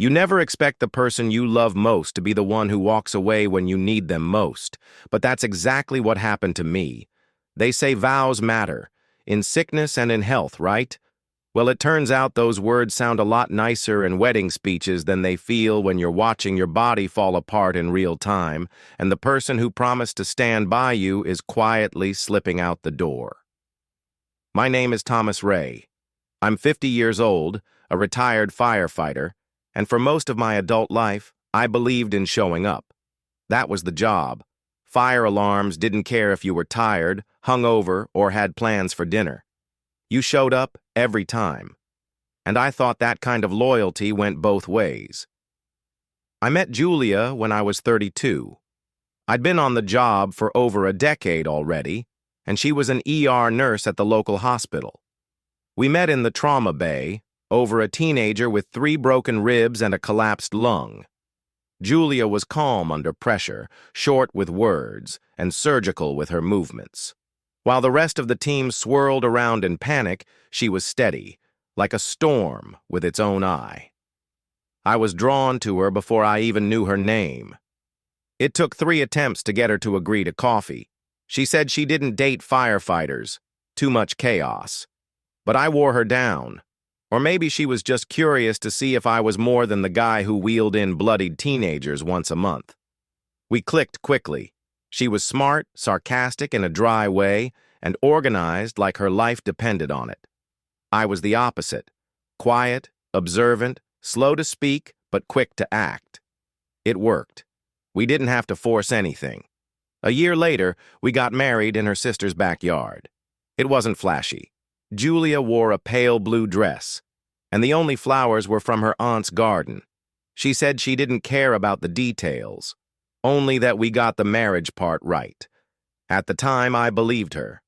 You never expect the person you love most to be the one who walks away when you need them most, but that's exactly what happened to me. They say vows matter, in sickness and in health, right? Well, it turns out those words sound a lot nicer in wedding speeches than they feel when you're watching your body fall apart in real time, and the person who promised to stand by you is quietly slipping out the door. My name is Thomas Ray. I'm 50 years old, a retired firefighter, and for most of my adult life, I believed in showing up. That was the job. Fire alarms didn't care if you were tired, hungover, or had plans for dinner. You showed up every time. And I thought that kind of loyalty went both ways. I met Julia when I was 32. I'd been on the job for over a decade already, and she was an ER nurse at the local hospital. We met in the trauma bay, over a teenager with 3 broken ribs and a collapsed lung. Julia was calm under pressure, short with words, and surgical with her movements. While the rest of the team swirled around in panic, she was steady, like a storm with its own eye. I was drawn to her before I even knew her name. It took 3 attempts to get her to agree to coffee. She said she didn't date firefighters, too much chaos. But I wore her down. Or maybe she was just curious to see if I was more than the guy who wheeled in bloodied teenagers once a month. We clicked quickly. She was smart, sarcastic in a dry way, and organized like her life depended on it. I was the opposite. Quiet, observant, slow to speak, but quick to act. It worked. We didn't have to force anything. A year later, we got married in her sister's backyard. It wasn't flashy. Julia wore a pale blue dress, and the only flowers were from her aunt's garden. She said she didn't care about the details, only that we got the marriage part right. At the time, I believed her.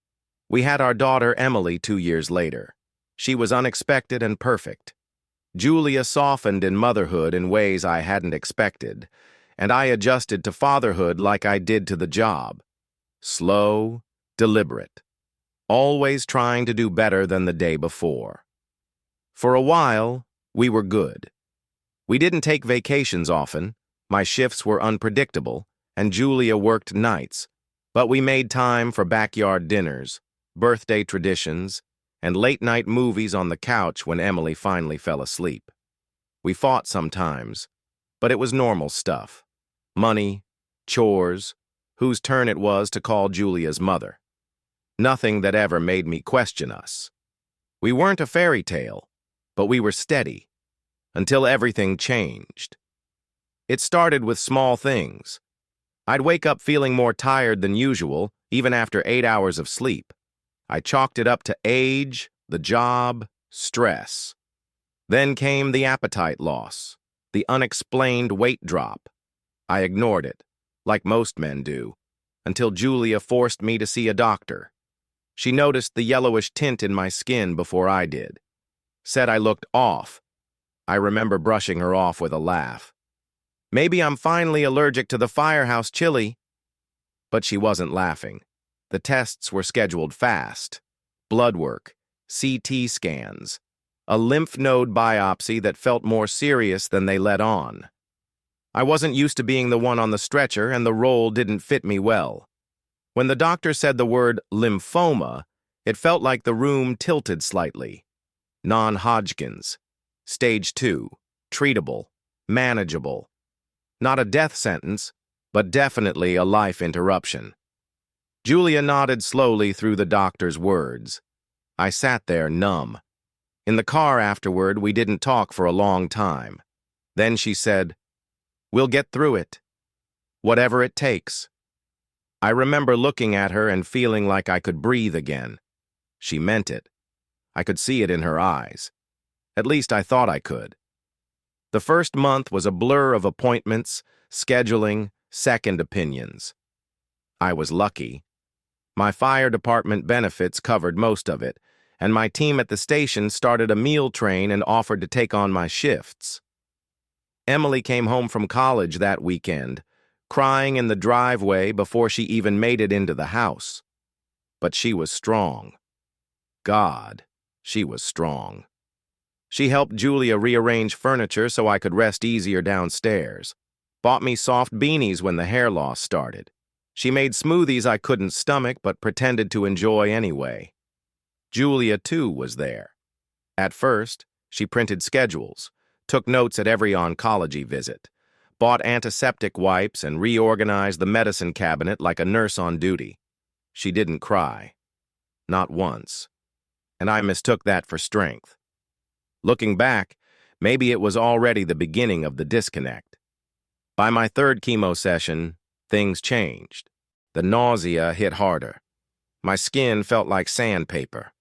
We had our daughter Emily 2 years later. She was unexpected and perfect. Julia softened in motherhood in ways I hadn't expected, and I adjusted to fatherhood like I did to the job. Slow, deliberate. Always trying to do better than the day before. For a while, we were good. We didn't take vacations often, my shifts were unpredictable, and Julia worked nights, but we made time for backyard dinners, birthday traditions, and late-night movies on the couch when Emily finally fell asleep. We fought sometimes, but it was normal stuff. Money, chores, whose turn it was to call Julia's mother. Nothing that ever made me question us. We weren't a fairy tale, but we were steady, until everything changed. It started with small things. I'd wake up feeling more tired than usual, even after 8 hours of sleep. I chalked it up to age, the job, stress. Then came the appetite loss, the unexplained weight drop. I ignored it, like most men do, until Julia forced me to see a doctor. She noticed the yellowish tint in my skin before I did. Said I looked off. I remember brushing her off with a laugh. Maybe I'm finally allergic to the firehouse chili. But she wasn't laughing. The tests were scheduled fast. Blood work, CT scans, a lymph node biopsy that felt more serious than they let on. I wasn't used to being the one on the stretcher, and the role didn't fit me well. When the doctor said the word lymphoma, it felt like the room tilted slightly. Non-Hodgkin's. Stage 2. Treatable. Manageable. Not a death sentence, but definitely a life interruption. Julia nodded slowly through the doctor's words. I sat there numb. In the car afterward, we didn't talk for a long time. Then she said, "We'll get through it. Whatever it takes." I remember looking at her and feeling like I could breathe again. She meant it. I could see it in her eyes. At least I thought I could. The first month was a blur of appointments, scheduling, second opinions. I was lucky. My fire department benefits covered most of it, and my team at the station started a meal train and offered to take on my shifts. Emily came home from college that weekend, crying in the driveway before she even made it into the house. But she was strong. God, she was strong. She helped Julia rearrange furniture so I could rest easier downstairs. Bought me soft beanies when the hair loss started. She made smoothies I couldn't stomach but pretended to enjoy anyway. Julia, too, was there. At first, she printed schedules, took notes at every oncology visit, bought antiseptic wipes, and reorganized the medicine cabinet like a nurse on duty. She didn't cry. Not once. And I mistook that for strength. Looking back, maybe it was already the beginning of the disconnect. By my third chemo session, things changed. The nausea hit harder. My skin felt like sandpaper.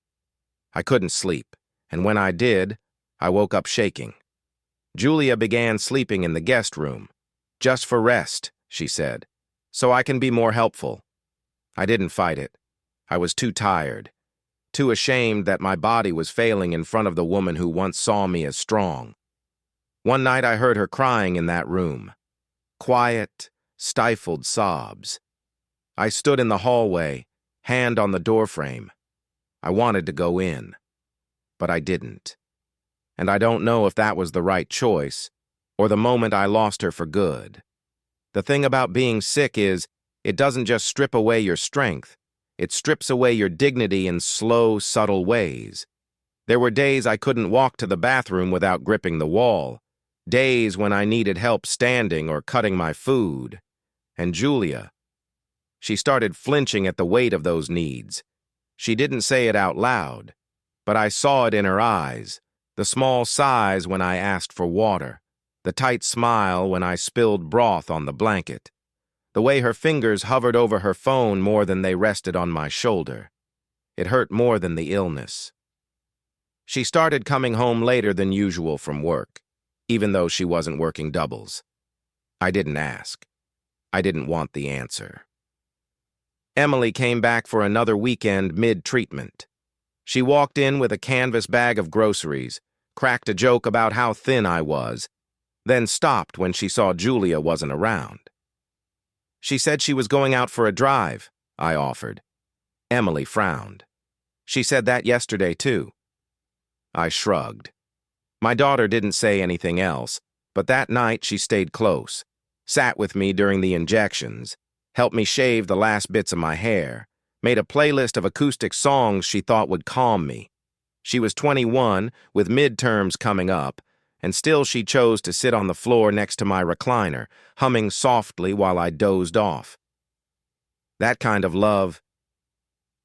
I couldn't sleep, and when I did, I woke up shaking. Julia began sleeping in the guest room. "Just for rest," she said, "so I can be more helpful." I didn't fight it. I was too tired, too ashamed that my body was failing in front of the woman who once saw me as strong. One night I heard her crying in that room. Quiet, stifled sobs. I stood in the hallway, hand on the doorframe. I wanted to go in, but I didn't. And I don't know if that was the right choice, or the moment I lost her for good. The thing about being sick is, it doesn't just strip away your strength, it strips away your dignity in slow, subtle ways. There were days I couldn't walk to the bathroom without gripping the wall, days when I needed help standing or cutting my food. And Julia, she started flinching at the weight of those needs. She didn't say it out loud, but I saw it in her eyes, the small sighs when I asked for water, the tight smile when I spilled broth on the blanket, the way her fingers hovered over her phone more than they rested on my shoulder. It hurt more than the illness. She started coming home later than usual from work, even though she wasn't working doubles. I didn't ask. I didn't want the answer. Emily came back for another weekend mid-treatment. She walked in with a canvas bag of groceries, cracked a joke about how thin I was, then stopped when she saw Julia wasn't around. She said she was going out for a drive, I offered. Emily frowned. She said that yesterday, too. I shrugged. My daughter didn't say anything else, but that night she stayed close, sat with me during the injections, helped me shave the last bits of my hair, made a playlist of acoustic songs she thought would calm me. She was 21, with midterms coming up, and still she chose to sit on the floor next to my recliner, humming softly while I dozed off. That kind of love,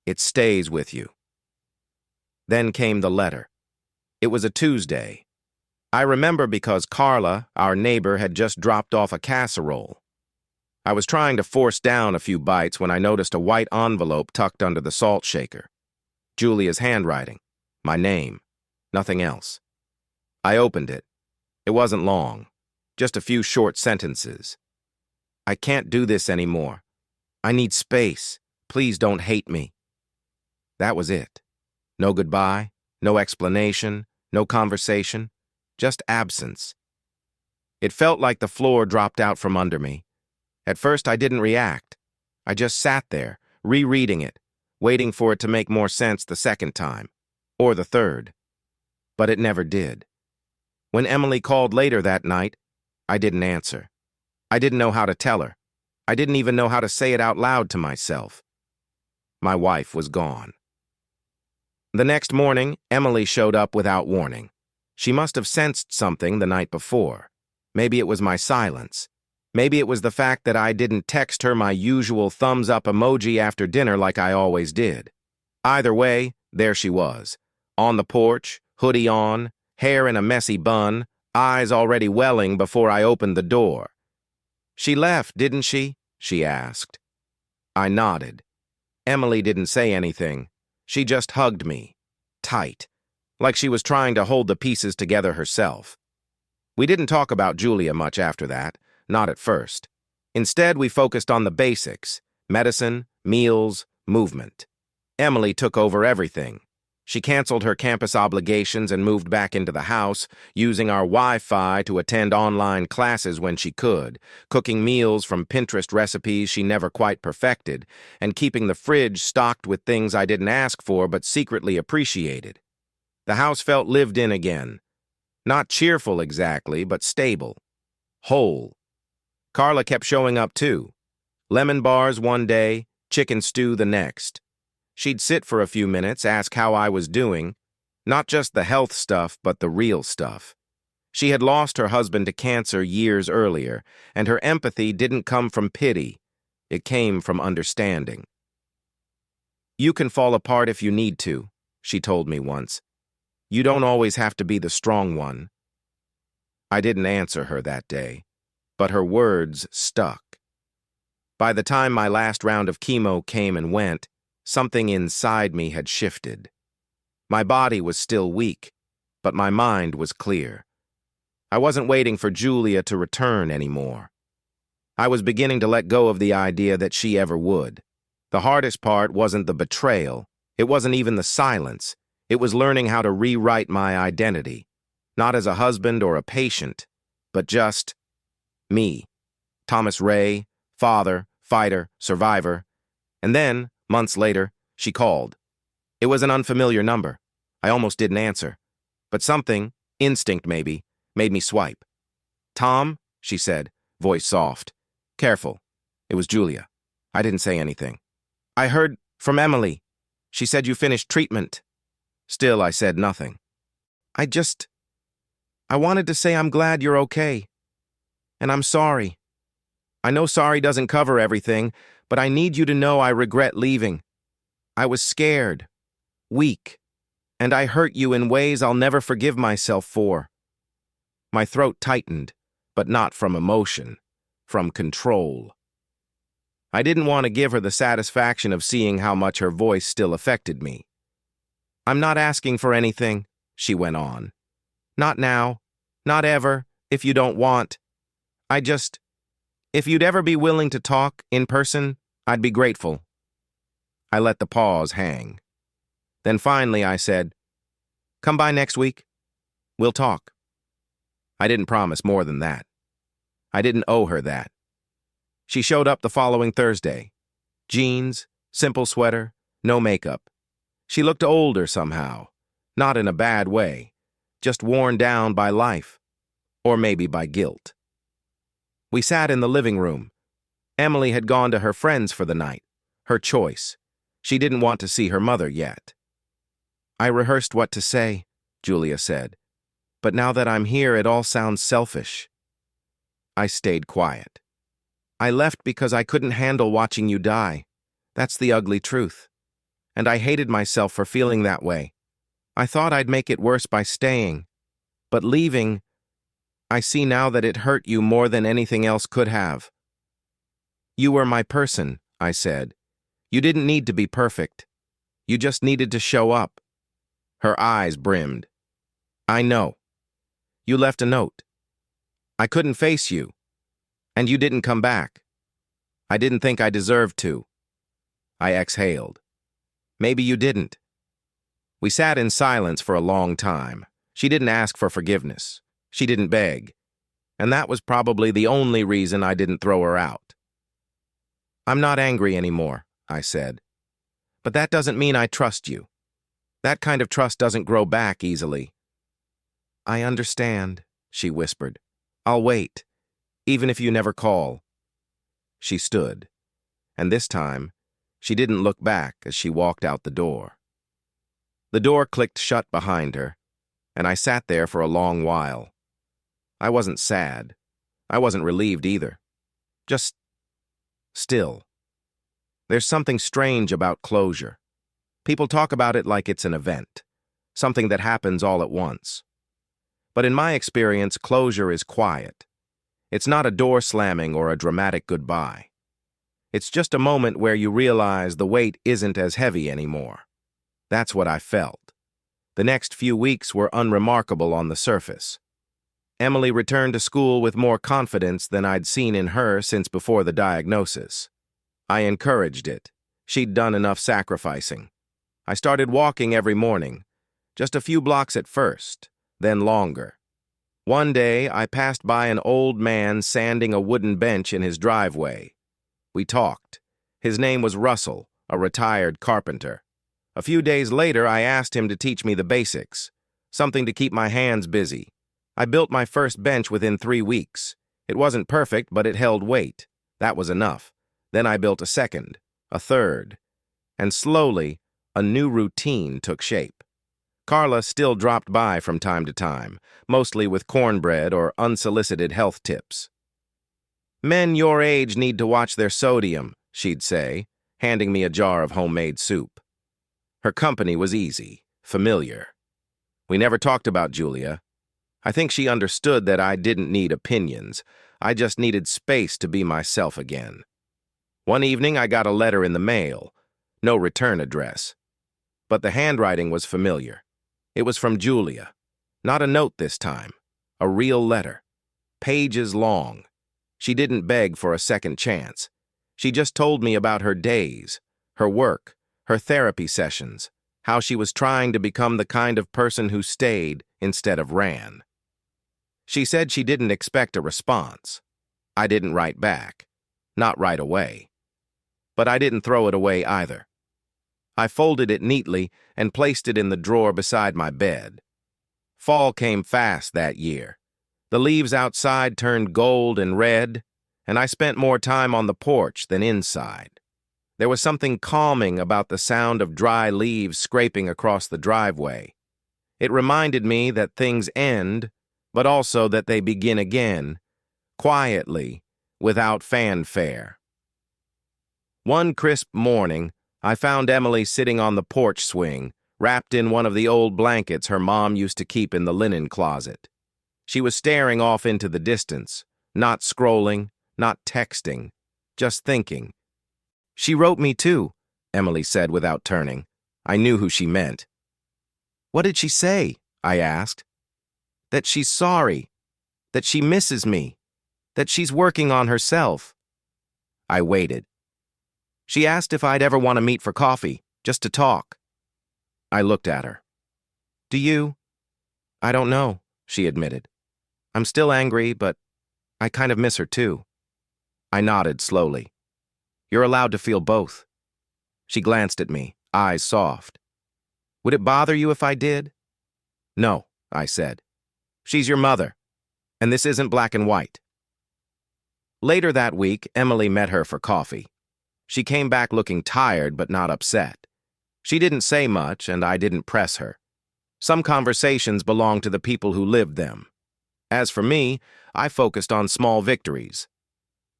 it stays with you. Then came the letter. It was a Tuesday. I remember because Carla, our neighbor, had just dropped off a casserole. I was trying to force down a few bites when I noticed a white envelope tucked under the salt shaker. Julia's handwriting, my name, nothing else. I opened it. It wasn't long, just a few short sentences. "I can't do this anymore. I need space. Please don't hate me." That was it. No goodbye, no explanation, no conversation, just absence. It felt like the floor dropped out from under me. At first, I didn't react. I just sat there, rereading it, waiting for it to make more sense the second time, or the third. But it never did. When Emily called later that night, I didn't answer. I didn't know how to tell her. I didn't even know how to say it out loud to myself. My wife was gone. The next morning, Emily showed up without warning. She must have sensed something the night before. Maybe it was my silence. Maybe it was the fact that I didn't text her my usual thumbs-up emoji after dinner like I always did. Either way, there she was, on the porch, hoodie on, hair in a messy bun, eyes already welling before I opened the door. "She left, didn't she?" she asked. I nodded. Emily didn't say anything. She just hugged me, tight, like she was trying to hold the pieces together herself. We didn't talk about Julia much after that. Not at first. Instead, we focused on the basics: medicine, meals, movement. Emily took over everything. She canceled her campus obligations and moved back into the house, using our Wi-Fi to attend online classes when she could, cooking meals from Pinterest recipes she never quite perfected, and keeping the fridge stocked with things I didn't ask for but secretly appreciated. The house felt lived in again, Not cheerful exactly, but stable. Whole. Carla kept showing up too. Lemon bars one day, chicken stew the next. She'd sit for a few minutes, ask how I was doing, not just the health stuff, but the real stuff. She had lost her husband to cancer years earlier, and her empathy didn't come from pity. It came from understanding. "You can fall apart if you need to," she told me once. "You don't always have to be the strong one." I didn't answer her that day, but her words stuck. By the time my last round of chemo came and went, something inside me had shifted. My body was still weak, but my mind was clear. I wasn't waiting for Julia to return anymore. I was beginning to let go of the idea that she ever would. The hardest part wasn't the betrayal. It wasn't even the silence. It was learning how to rewrite my identity, not as a husband or a patient, but just me. Thomas Ray, father, fighter, survivor. And then, months later, she called. It was an unfamiliar number. I almost didn't answer. But something, instinct maybe, made me swipe. "Tom," she said, voice soft. "Careful." It was Julia. I didn't say anything. "I heard from Emily. She said you finished treatment." Still, I said nothing. I wanted to say I'm glad you're okay. And I'm sorry. I know sorry doesn't cover everything, but I need you to know I regret leaving. I was scared, weak, and I hurt you in ways I'll never forgive myself for. My throat tightened, but not from emotion, from control. I didn't want to give her the satisfaction of seeing how much her voice still affected me. "I'm not asking for anything," she went on. "Not now, not ever, if you don't want. If you'd ever be willing to talk in person, I'd be grateful." I let the pause hang. Then finally I said, "Come by next week. We'll talk." I didn't promise more than that. I didn't owe her that. She showed up the following Thursday. Jeans, simple sweater, no makeup. She looked older somehow, not in a bad way, just worn down by life, or maybe by guilt. We sat in the living room. Emily had gone to her friends for the night, her choice. She didn't want to see her mother yet. "I rehearsed what to say," Julia said, "but now that I'm here, it all sounds selfish." I stayed quiet. "I left because I couldn't handle watching you die. That's the ugly truth. And I hated myself for feeling that way. I thought I'd make it worse by staying. But leaving, I see now that it hurt you more than anything else could have." "You were my person," I said. "You didn't need to be perfect. You just needed to show up." Her eyes brimmed. "I know. You left a note. I couldn't face you. And you didn't come back. I didn't think I deserved to." I exhaled. "Maybe you didn't." We sat in silence for a long time. She didn't ask for forgiveness. She didn't beg. And that was probably the only reason I didn't throw her out. "I'm not angry anymore," I said. "But that doesn't mean I trust you. That kind of trust doesn't grow back easily." "I understand," she whispered. "I'll wait, even if you never call." She stood, and this time, she didn't look back as she walked out the door. The door clicked shut behind her, and I sat there for a long while. I wasn't sad. I wasn't relieved either. Just still. There's something strange about closure. People talk about it like it's an event, something that happens all at once. But in my experience, closure is quiet. It's not a door slamming or a dramatic goodbye. It's just a moment where you realize the weight isn't as heavy anymore. That's what I felt. The next few weeks were unremarkable on the surface. Emily returned to school with more confidence than I'd seen in her since before the diagnosis. I encouraged it. She'd done enough sacrificing. I started walking every morning, just a few blocks at first, then longer. One day, I passed by an old man sanding a wooden bench in his driveway. We talked. His name was Russell, a retired carpenter. A few days later, I asked him to teach me the basics, something to keep my hands busy. I built my first bench within 3 weeks. It wasn't perfect, but it held weight. That was enough. Then I built a second, a third, and slowly, a new routine took shape. Carla still dropped by from time to time, mostly with cornbread or unsolicited health tips. "Men your age need to watch their sodium," she'd say, handing me a jar of homemade soup. Her company was easy, familiar. We never talked about Julia. I think she understood that I didn't need opinions. I just needed space to be myself again. One evening, I got a letter in the mail. No return address. But the handwriting was familiar. It was from Julia. Not a note this time. A real letter. Pages long. She didn't beg for a second chance. She just told me about her days, her work, her therapy sessions, how she was trying to become the kind of person who stayed instead of ran. She said she didn't expect a response. I didn't write back. Not right away. But I didn't throw it away either. I folded it neatly and placed it in the drawer beside my bed. Fall came fast that year. The leaves outside turned gold and red, and I spent more time on the porch than inside. There was something calming about the sound of dry leaves scraping across the driveway. It reminded me that things end, but also that they begin again, quietly, without fanfare. One crisp morning, I found Emily sitting on the porch swing, wrapped in one of the old blankets her mom used to keep in the linen closet. She was staring off into the distance, not scrolling, not texting, just thinking. "She wrote me too," Emily said without turning. I knew who she meant. "What did she say?" I asked. "That she's sorry, that she misses me, that she's working on herself." I waited. "She asked if I'd ever want to meet for coffee, just to talk." I looked at her. "Do you?" "I don't know," she admitted. "I'm still angry, but I kind of miss her too." I nodded slowly. "You're allowed to feel both." She glanced at me, eyes soft. "Would it bother you if I did?" "No," I said. "She's your mother, and this isn't black and white." Later that week, Emily met her for coffee. She came back looking tired but not upset. She didn't say much, and I didn't press her. Some conversations belonged to the people who lived them. As for me, I focused on small victories.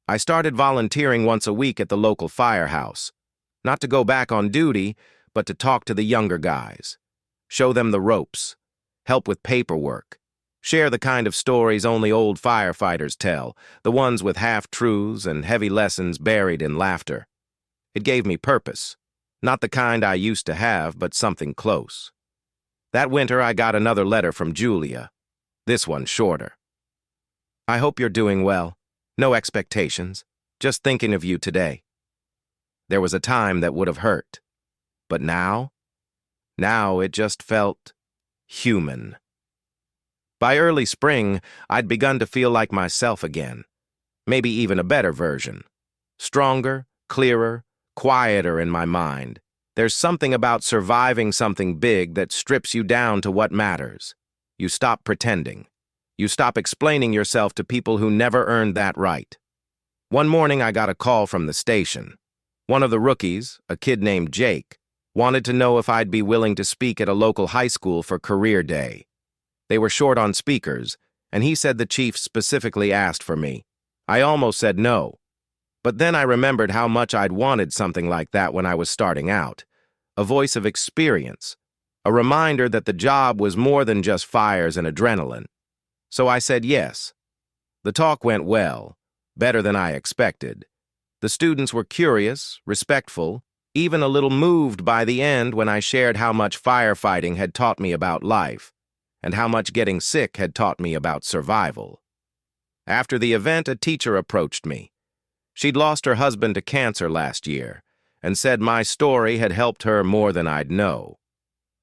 I started volunteering once a week at the local firehouse. Not to go back on duty, but to talk to the younger guys. Show them the ropes. Help with paperwork. Share the kind of stories only old firefighters tell, the ones with half-truths and heavy lessons buried in laughter. It gave me purpose. Not the kind I used to have, but something close. That winter, I got another letter from Julia. This one shorter. "I hope you're doing well. No expectations. Just thinking of you today." There was a time that would have hurt. But now it just felt human. By early spring, I'd begun to feel like myself again. Maybe even a better version. Stronger, clearer, quieter in my mind. There's something about surviving something big that strips you down to what matters. You stop pretending. You stop explaining yourself to people who never earned that right. One morning, I got a call from the station. One of the rookies, a kid named Jake, wanted to know if I'd be willing to speak at a local high school for Career Day. They were short on speakers, and he said the chief specifically asked for me. I almost said no. But then I remembered how much I'd wanted something like that when I was starting out. A voice of experience. A reminder that the job was more than just fires and adrenaline. So I said yes. The talk went well, better than I expected. The students were curious, respectful, even a little moved by the end when I shared how much firefighting had taught me about life, and how much getting sick had taught me about survival. After the event, a teacher approached me. She'd lost her husband to cancer last year, and said my story had helped her more than I'd know.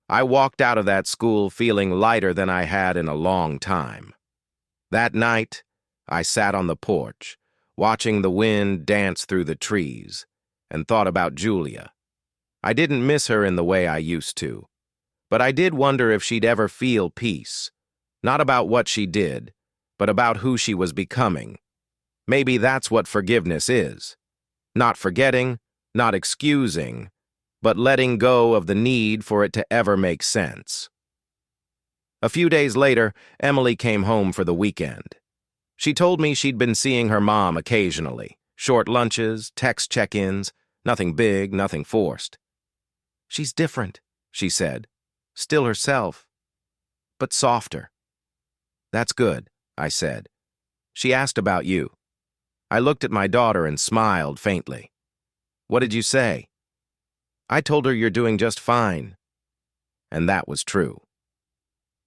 I walked out of that school feeling lighter than I had in a long time. That night, I sat on the porch, watching the wind dance through the trees, and thought about Julia. I didn't miss her in the way I used to, but I did wonder if she'd ever feel peace. Not about what she did, but about who she was becoming. Maybe that's what forgiveness is. Not forgetting, not excusing, but letting go of the need for it to ever make sense. A few days later, Emily came home for the weekend. She told me she'd been seeing her mom occasionally. Short lunches, text check-ins, nothing big, nothing forced. "She's different," she said. "Still herself, but softer." "That's good," I said. She asked about you. I looked at my daughter and smiled faintly. "What did you say?" "I told her you're doing just fine." And that was true.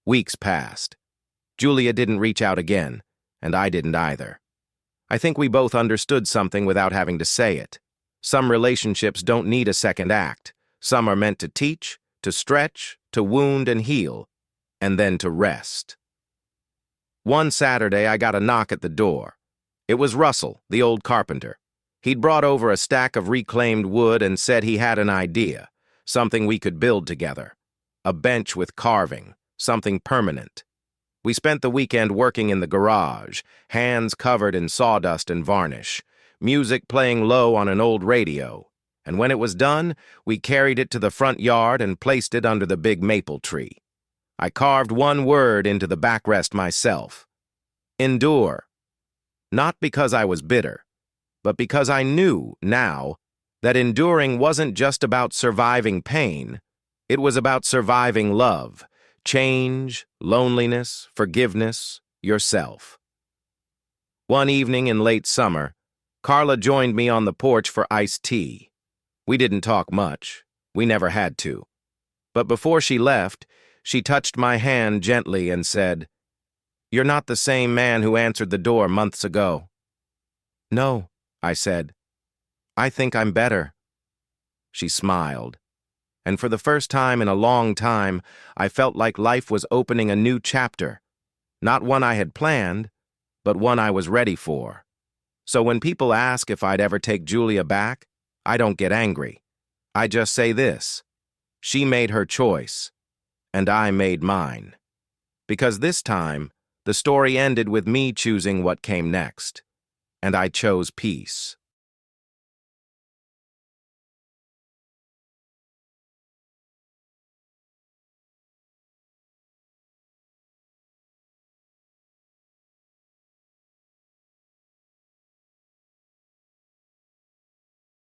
Weeks passed. Julia didn't reach out again, and I didn't either. I think we both understood something without having to say it. Some relationships don't need a second act. Some are meant to teach, to stretch, to wound and heal, and then to rest. One Saturday, I got a knock at the door. It was Russell, the old carpenter. He'd brought over a stack of reclaimed wood and said he had an idea, something we could build together. A bench with carving, something permanent. We spent the weekend working in the garage, hands covered in sawdust and varnish, music playing low on an old radio, and when it was done, we carried it to the front yard and placed it under the big maple tree. I carved one word into the backrest myself. Endure. Not because I was bitter, but because I knew, now, that enduring wasn't just about surviving pain, it was about surviving love, change, loneliness, forgiveness, yourself. One evening in late summer, Carla joined me on the porch for iced tea. We didn't talk much. We never had to. But before she left, she touched my hand gently and said, "You're not the same man who answered the door months ago." "No," I said. "I think I'm better." She smiled. And for the first time in a long time, I felt like life was opening a new chapter. Not one I had planned, but one I was ready for. So when people ask if I'd ever take Julia back, I don't get angry. I just say this: she made her choice, and I made mine. Because this time, the story ended with me choosing what came next, and I chose peace.